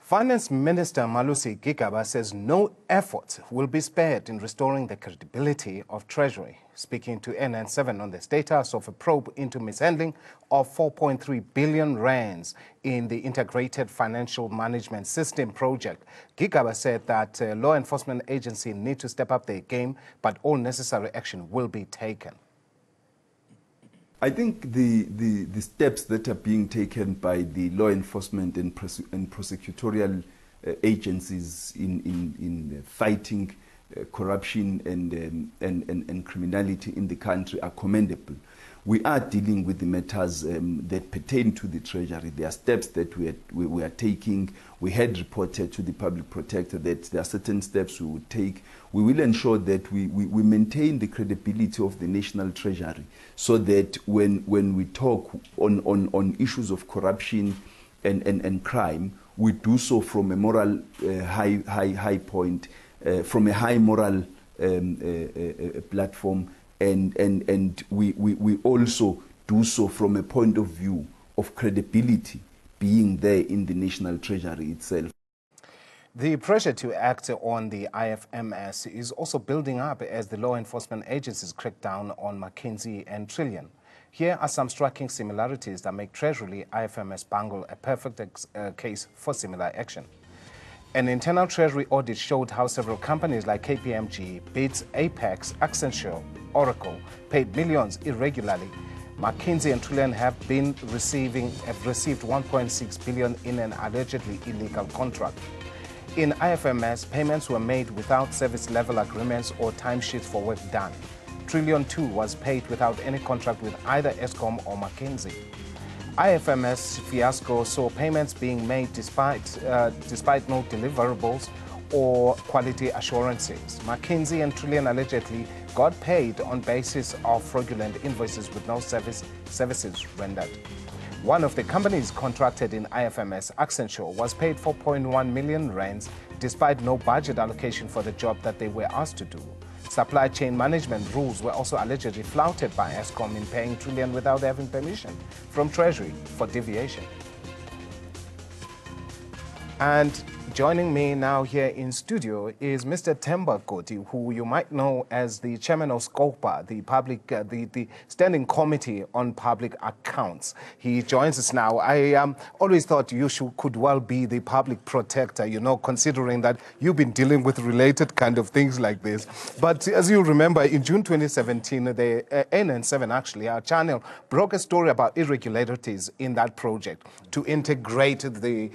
Finance Minister Malusi Gigaba says no effort will be spared in restoring the credibility of Treasury. Speaking to NN7 on the status of a probe into mishandling of 4.3 billion rands in the Integrated Financial Management System project, Gigaba said that law enforcement agencies need to step up their game, but all necessary action will be taken. I think the steps that are being taken by the law enforcement and prosecutorial agencies in fighting corruption and criminality in the country are commendable. We are dealing with the matters that pertain to the Treasury. There are steps that we are taking. We had reported to the public protector that there are certain steps we would take. We will ensure that we maintain the credibility of the National Treasury so that when we talk on issues of corruption and crime, we do so from a moral high point, from a high moral platform, and we also do so from a point of view of credibility being there in the National Treasury itself. The pressure to act on the IFMS is also building up as the law enforcement agencies crack down on McKinsey and Trillion. Here are some striking similarities that make Treasury IFMS bungle a perfect case for similar action. An internal Treasury audit showed how several companies like KPMG, BITS, Apex, Accenture, Oracle paid millions irregularly. McKinsey and Trillion have received 1.6 billion in an allegedly illegal contract. In IFMS, payments were made without service level agreements or timesheets for work done. Trillion 2 was paid without any contract with either Eskom or McKinsey. IFMS fiasco saw payments being made despite no deliverables or quality assurances. McKinsey and Trillion allegedly got paid on basis of fraudulent invoices with no services rendered. One of the companies contracted in IFMS, Accenture, was paid 4.1 million rands despite no budget allocation for the job that they were asked to do. Supply chain management rules were also allegedly flouted by Eskom in paying Trillion without having permission from Treasury for deviation. And joining me now here in studio is Mr. Themba Goti, who you might know as the chairman of Scopa, the Standing Committee on Public Accounts. He joins us now. I always thought you could well be the public protector, you know, considering that you've been dealing with related kind of things like this. But as you remember, in June 2017, the NN7, actually, our channel, broke a story about irregularities in that project to integrate the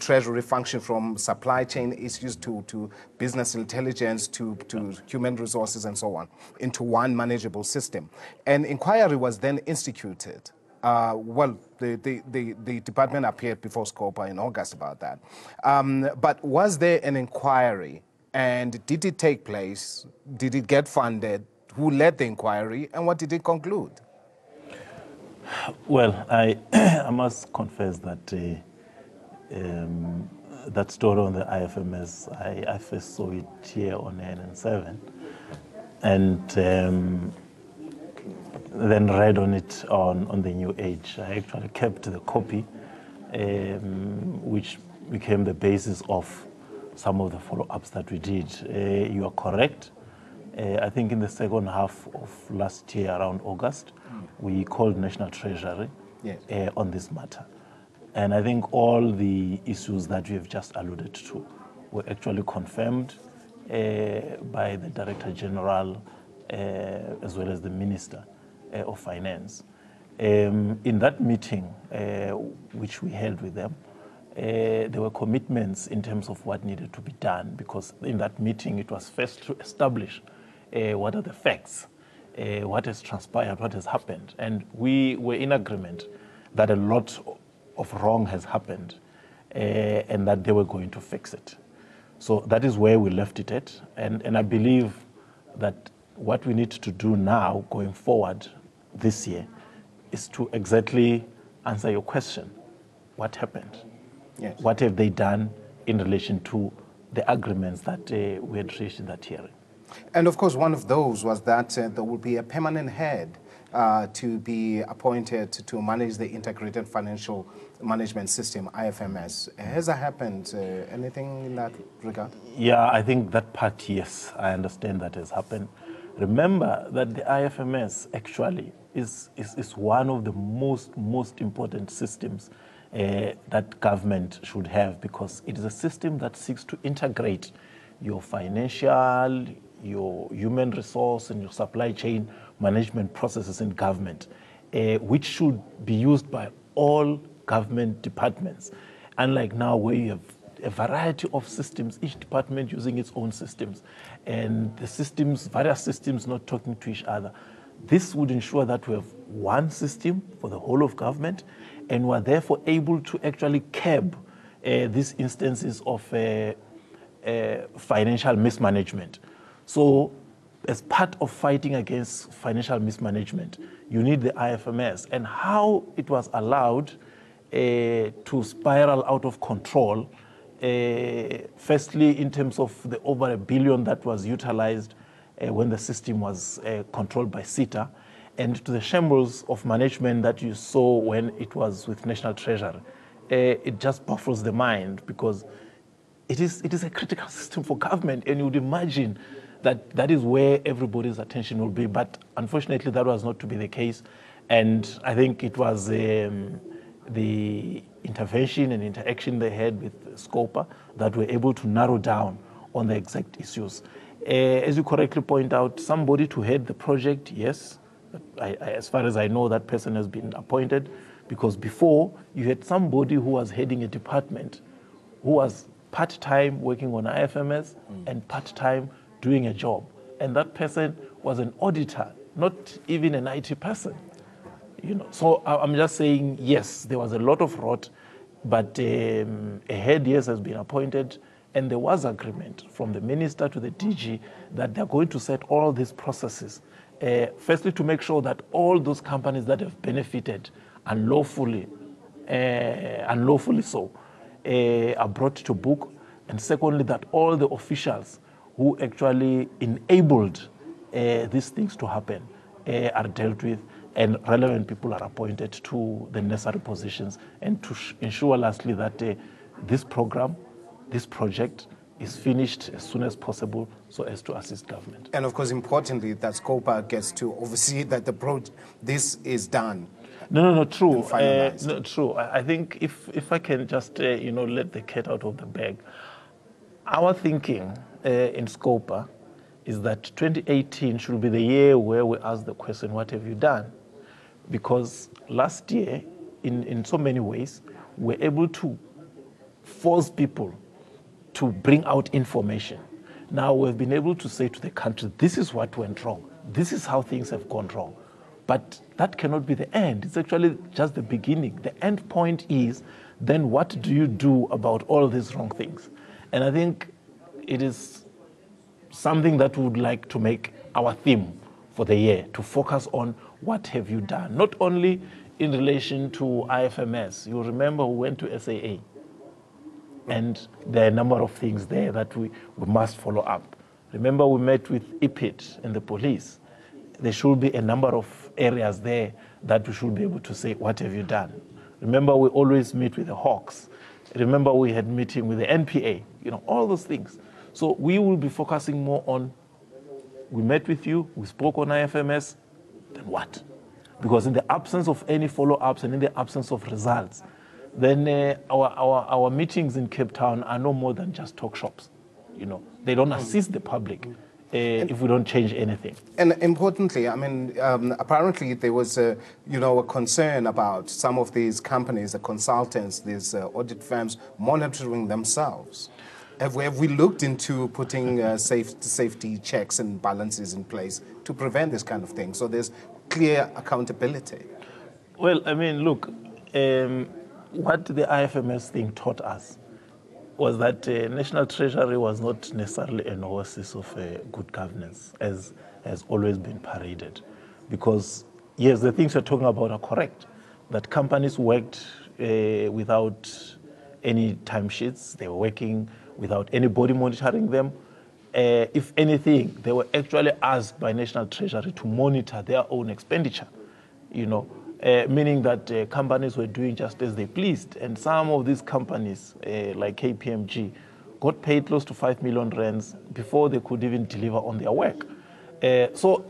Treasury function from supply chain issues to business intelligence to human resources and so on into one manageable system. An inquiry was then instituted. The department appeared before Scopa in August about that. But was there an inquiry, and did it take place? Did it get funded? Who led the inquiry, and what did it conclude? Well, I must confess that that story on the IFMS, I first saw it here on NN7, and then read on it on the New Age. I actually kept the copy, which became the basis of some of the follow-ups that we did. You are correct. I think in the second half of last year, around August, we called National Treasury on this matter. And I think all the issues that we have just alluded to were actually confirmed by the Director General as well as the Minister of Finance. In that meeting, which we held with them, there were commitments in terms of what needed to be done, because in that meeting it was first to establish what are the facts, what has transpired, what has happened. And we were in agreement that a lot of wrong has happened and that they were going to fix it. So that is where we left it at. And I believe that what we need to do now going forward this year is to exactly answer your question. What happened? Yes. What have they done in relation to the agreements that we had reached in that hearing? And of course, one of those was that there will be a permanent head to be appointed to manage the Integrated Financial Management System, IFMS. Has that happened? Anything in that regard? Yeah, I think that part, yes, I understand that has happened. Remember that the IFMS actually is one of the most important systems that government should have, because it is a system that seeks to integrate your financial, your human resource, and your supply chain management processes in government, which should be used by all government departments. Unlike now, where you have a variety of systems, each department using its own systems, and the systems, various systems not talking to each other. This would ensure that we have one system for the whole of government, and we are therefore able to actually curb these instances of financial mismanagement. So, as part of fighting against financial mismanagement, you need the IFMS. And how it was allowed to spiral out of control, firstly, in terms of the over $1 billion that was utilized when the system was controlled by SITA, and to the shambles of management that you saw when it was with National Treasury. It just baffles the mind, because it is a critical system for government, and you would imagine that that is where everybody's attention will be. But unfortunately, that was not to be the case. And I think it was the intervention and interaction they had with Scopa that were able to narrow down on the exact issues. As you correctly point out, somebody to head the project, yes. As far as I know, that person has been appointed, because before you had somebody who was heading a department who was part-time working on IFMS and part-time doing a job. And that person was an auditor, not even an IT person. You know, so I'm just saying, yes, there was a lot of rot, but a head, yes, has been appointed, and there was agreement from the minister to the DG that they're going to set all these processes. Firstly, to make sure that all those companies that have benefited unlawfully so, are brought to book, and secondly, that all the officials who actually enabled these things to happen are dealt with, and relevant people are appointed to the necessary positions, and to ensure lastly that this program, this project is finished as soon as possible so as to assist government. And of course, importantly, that Scopa gets to oversee that this is done. No, true. No, true. I think if I can just, let the cat out of the bag, our thinking in Scopa is that 2018 should be the year where we ask the question, what have you done? Because last year, in so many ways, we're able to force people to bring out information. Now we've been able to say to the country, this is what went wrong. This is how things have gone wrong. But that cannot be the end. It's actually just the beginning. The end point is, then what do you do about all these wrong things? And I think it is something that we would like to make our theme for the year, to focus on what have you done, not only in relation to IFMS. You remember we went to SAA, and there are a number of things there that we must follow up. Remember we met with EPIT and the police. There should be a number of areas there that we should be able to say, what have you done? Remember we always meet with the Hawks. Remember we had meeting with the NPA, all those things. So we will be focusing more on, we met with you, we spoke on IFMS, then what? Because in the absence of any follow-ups and in the absence of results, then our meetings in Cape Town are no more than just talk shops. They don't assist the public if we don't change anything. And importantly, I mean, apparently there was a concern about some of these companies, the consultants, these audit firms monitoring themselves. Have we looked into putting safety checks and balances in place to prevent this kind of thing? So there's clear accountability. Well, I mean, look, what the IFMS thing taught us was that National Treasury was not necessarily an oasis of good governance, as has always been paraded. Because, yes, the things you're talking about are correct, that companies worked without any timesheets, they were working without anybody monitoring them. If anything, they were actually asked by National Treasury to monitor their own expenditure. meaning that companies were doing just as they pleased. And some of these companies, like KPMG, got paid close to 5 million rands before they could even deliver on their work. So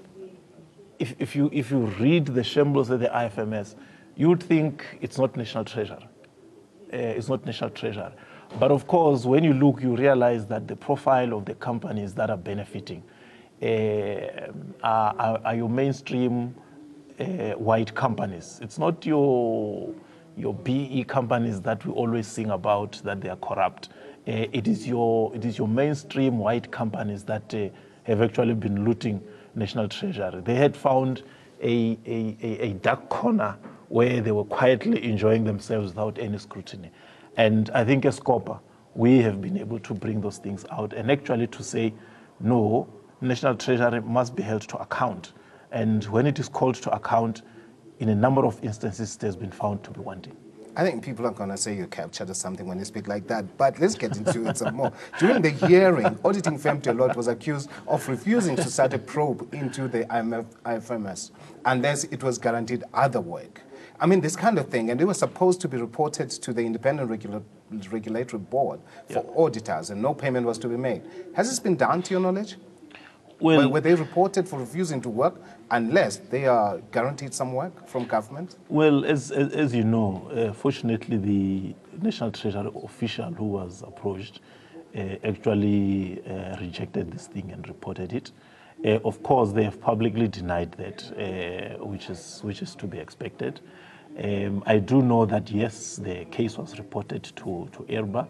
if you read the shambles of the IFMS, you would think it's not National Treasury. It's not National Treasury. But of course, when you look, you realize that the profile of the companies that are benefiting are your mainstream white companies. It's not your BE companies that we always sing about that they are corrupt. It is your mainstream white companies that have actually been looting National Treasury. They had found a dark corner where they were quietly enjoying themselves without any scrutiny. And I think as Scopa, we have been able to bring those things out and actually to say, no, National Treasury must be held to account. And when it is called to account, in a number of instances, it has been found to be wanting. I think people are going to say you captured or something when you speak like that, but let's get into it some more. During the hearing, auditing firm Deloitte was accused of refusing to start a probe into the IFMS unless it was guaranteed other work. I mean, this kind of thing, and it was supposed to be reported to the independent regulatory board for auditors, and no payment was to be made. Has this been done to your knowledge? Well, were they reported for refusing to work unless they are guaranteed some work from government? Well, as you know, fortunately, the National Treasury official who was approached actually rejected this thing and reported it. Of course, they have publicly denied that, which is to be expected. I do know that, yes, the case was reported to IRBA.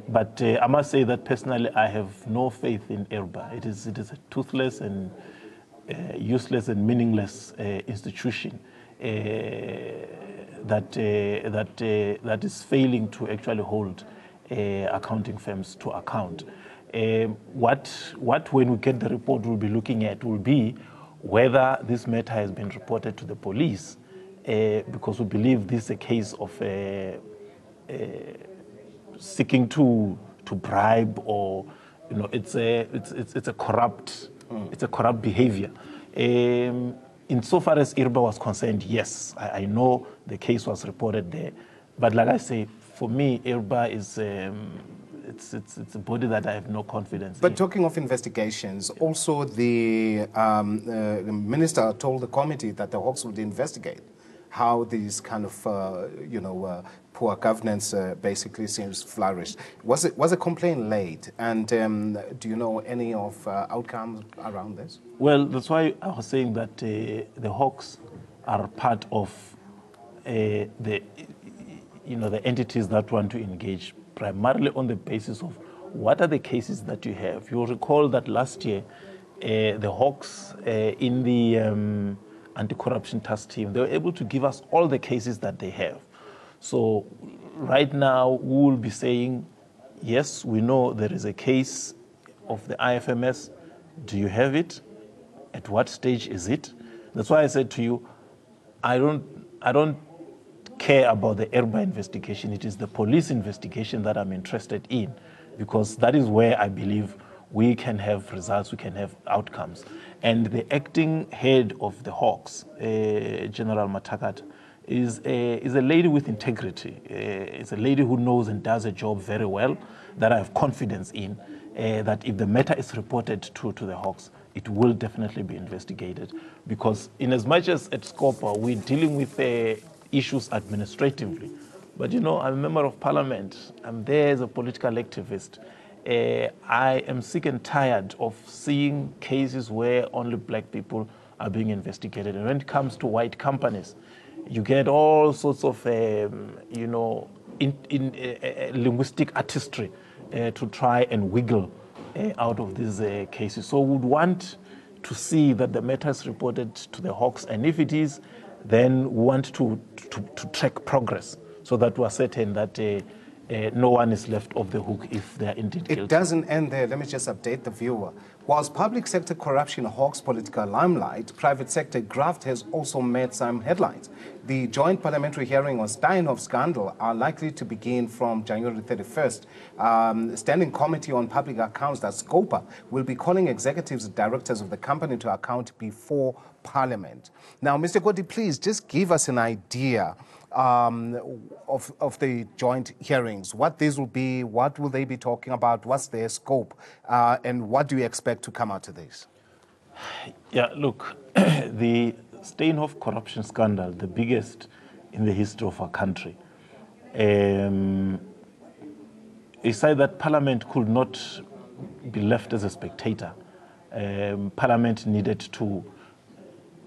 But I must say that personally, I have no faith in IRBA. It is a toothless and useless and meaningless institution that is failing to actually hold accounting firms to account. What when we get the report we'll be looking at will be whether this matter has been reported to the police, because we believe this is a case of seeking to bribe, or it's a corrupt behavior. Insofar as IRBA was concerned, yes, I know the case was reported there, but like I say, for me, IRBA is it's a body that I have no confidence in. But talking of investigations, also the minister told the committee that the Hawks would investigate how these kind of poor governance basically seems flourished. Was a complaint laid, and do you know any of outcomes around this? Well, that's why I was saying that the Hawks are part of the entities that want to engage primarily on the basis of what are the cases that you have. You'll recall that last year the Hawks in the anti-corruption task team, they were able to give us all the cases that they have. So right now we will be saying, yes, we know there is a case of the IFMS. Do you have it? At what stage is it? That's why I said to you, I don't care about the IRBA investigation. It is the police investigation that I'm interested in, because that is where I believe we can have results, we can have outcomes. And the acting head of the Hawks, General Matakat, is a lady with integrity. It's a lady who knows and does a job very well, that I have confidence in, that if the matter is reported to the Hawks, it will definitely be investigated. Because in as much as at Scopa, we're dealing with issues administratively, but I'm a member of parliament, I'm there as a political activist. I am sick and tired of seeing cases where only black people are being investigated. And when it comes to white companies, you get all sorts of, linguistic artistry to try and wiggle out of these cases. So we would want to see that the matter is reported to the Hawks, and if it is, then we want to track progress so that we are certain that no one is left off the hook if they are indeed guilty. It doesn't end there. Let me just update the viewer. Whilst public sector corruption hawks political limelight, private sector graft has also made some headlines. The joint parliamentary hearing on Steinhoff scandal are likely to begin from January 31st. Standing Committee on Public Accounts, that's Scopa, will be calling executives and directors of the company to account before Parliament. Now, Mr. Godi, please just give us an idea of the joint hearings, what these will be, what will they be talking about, what's their scope, and what do you expect to come out of this? Yeah, look, the Steinhoff corruption scandal, the biggest in the history of our country, decided that Parliament could not be left as a spectator. Parliament needed to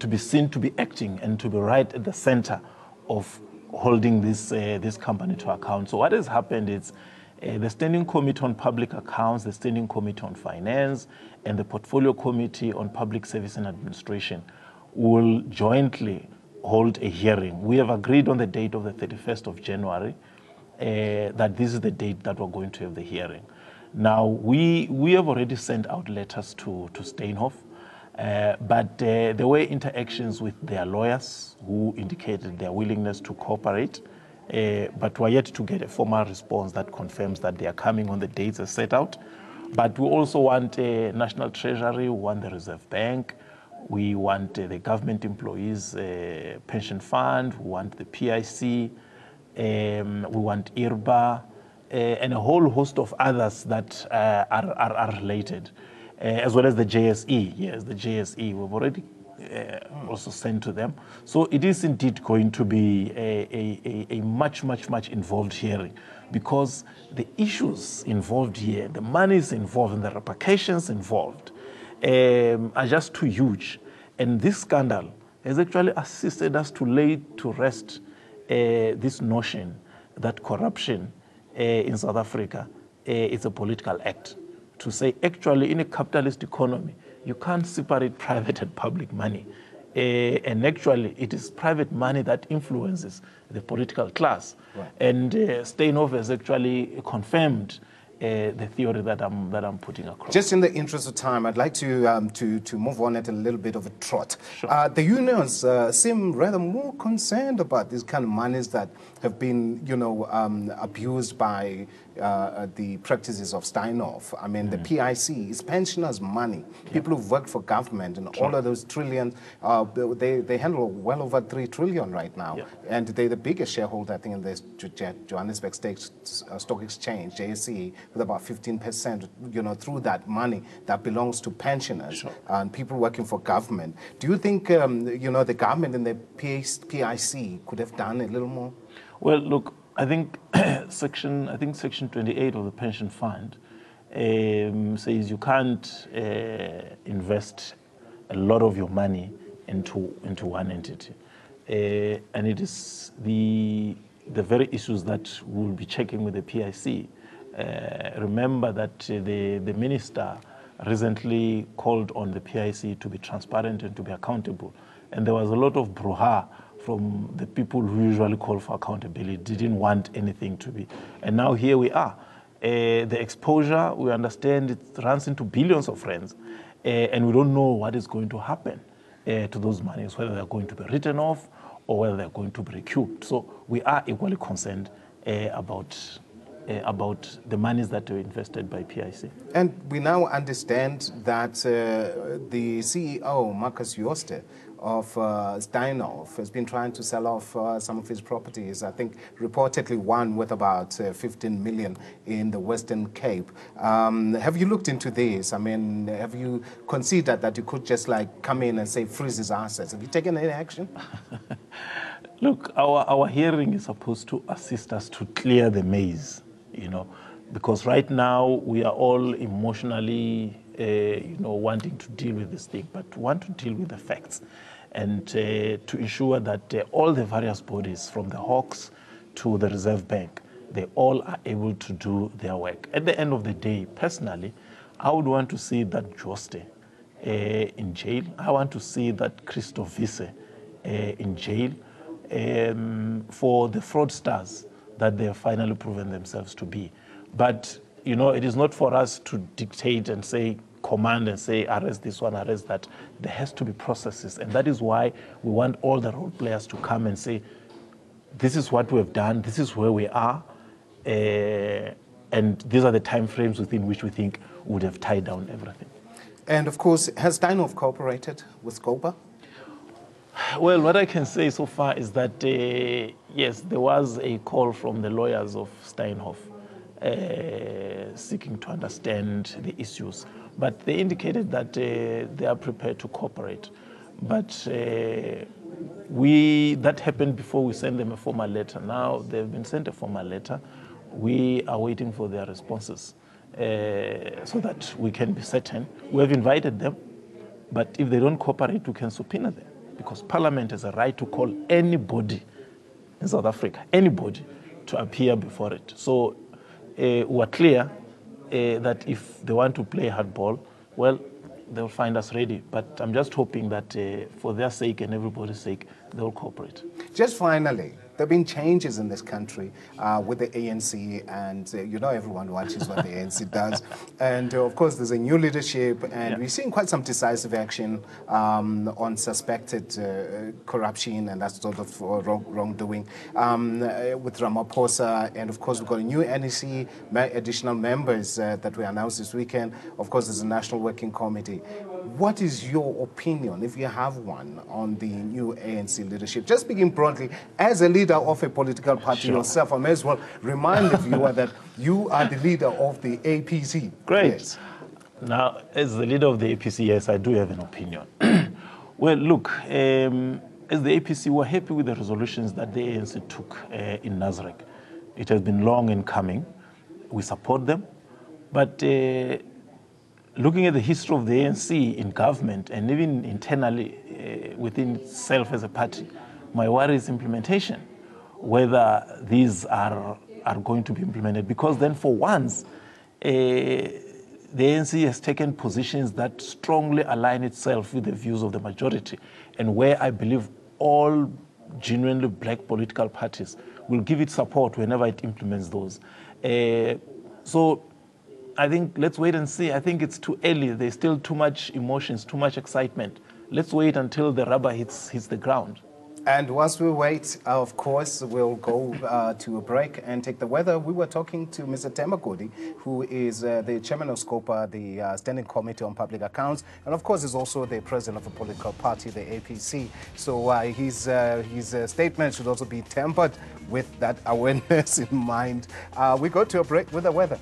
be seen to be acting and to be right at the center of holding this company to account. So what has happened is the Standing Committee on Public Accounts, the Standing Committee on Finance, and the Portfolio Committee on Public Service and Administration will jointly hold a hearing. We have agreed on the date of the 31st of January that this is the date that we're going to have the hearing. Now, we have already sent out letters to Steinhoff, but there were interactions with their lawyers who indicated their willingness to cooperate, but we're yet to get a formal response that confirms that they are coming on the dates as set out. But we also want National Treasury, we want the Reserve Bank, we want the government employees pension fund, we want the PIC, we want IRBA, and a whole host of others that are related. As well as the JSE. Yes, the JSE, we've already also sent to them. So it is indeed going to be a much involved hearing, because the issues involved here, the monies involved and the repercussions involved are just too huge. And this scandal has actually assisted us to lay to rest this notion that corruption in South Africa is a political act. To say, actually, in a capitalist economy, you can't separate private and public money. And actually, it is private money that influences the political class. Right. And Steinhoff has actually confirmed the theory that I'm putting across. Just in the interest of time, I'd like to move on at a little bit of a trot. Sure. The unions seem rather more concerned about these kind of monies that have been, abused by the practices of Steinhoff. I mean, the PIC is pensioners' money. People who've worked for government and all of those trillions, they handle well over 3 trillion right now. And they're the biggest shareholder, I think, in the Johannesburg Stock Exchange, JSE, with about 15%, through that money that belongs to pensioners and people working for government. Do you think, the government and the PIC could have done a little more? Well, look, I think Section 28 of the pension fund says you can't invest a lot of your money into one entity, and it is the very issues that we'll be checking with the PIC. Remember that the minister recently called on the PIC to be transparent and to be accountable, and there was a lot of brouhaha from the people who usually call for accountability, didn't want anything to be. And now here we are. The exposure, we understand it runs into billions of rands, and we don't know what is going to happen to those monies, whether they're going to be written off or whether they're going to be recouped. So we are equally concerned about the monies that were invested by PIC. And we now understand that the CEO, Marcus Jooste, of Steinhoff has been trying to sell off some of his properties. I think reportedly one worth about 15 million in the Western Cape. Have you looked into this? I mean, have you considered that you could just come in and say freeze his assets? Have you taken any action? Look, our hearing is supposed to assist us to clear the maze, because right now we are all emotionally wanting to deal with this thing, but want to deal with the facts and to ensure that all the various bodies, from the Hawks to the Reserve Bank, they all are able to do their work. At the end of the day, personally, I would want to see that Jooste in jail. I want to see that Christo Wiese in jail for the fraudsters that they have finally proven themselves to be. But, you know, it is not for us to dictate and say, command and say, arrest this one, arrest that. There has to be processes. And that is why we want all the role players to come and say, this is what we have done, this is where we are, and these are the time frames within which we think would have tied down everything. And of course, has Steinhoff cooperated with Scopa? Well, what I can say so far is that, yes, there was a call from the lawyers of Steinhoff seeking to understand the issues. But they indicated that they are prepared to cooperate. But that happened before we sent them a formal letter. Now they've been sent a formal letter. We are waiting for their responses so that we can be certain. We have invited them, but if they don't cooperate, we can subpoena them, because Parliament has a right to call anybody in South Africa, anybody, to appear before it. So we're clear that if they want to play hardball, well, they'll find us ready. But I'm just hoping that for their sake and everybody's sake, they'll cooperate. Just finally, there have been changes in this country with the ANC, and you know everyone watches what the ANC does. And of course, there's a new leadership, and we're seeing quite some decisive action on suspected corruption and that sort of wrongdoing with Ramaphosa. And of course, we've got a new NEC, additional members that we announced this weekend. Of course, there's a National Working Committee. What is your opinion, if you have one, on the new ANC leadership? Just speaking broadly, as a leader of a political party yourself, I may as well remind the viewer that you are the leader of the APC. Great. Yes. Now, as the leader of the APC, yes, I do have an opinion. Well, look, as the APC, we're happy with the resolutions that the ANC took in Nasrec. It has been long in coming. We support them. But looking at the history of the ANC in government and even internally within itself as a party, my worry is implementation, whether these are going to be implemented. Because then for once, the ANC has taken positions that strongly align itself with the views of the majority, and where I believe all genuinely black political parties will give it support whenever it implements those. So I think let's wait and see. I think it's too early. There's still too much emotions, too much excitement. Let's wait until the rubber hits the ground. And whilst we wait, of course, we'll go to a break and take the weather. We were talking to Mr. Temakodi, who is the chairman of Scopa, the Standing Committee on Public Accounts, and of course is also the president of a political party, the APC. So his statement should also be tempered with that awareness in mind. We go to a break with the weather.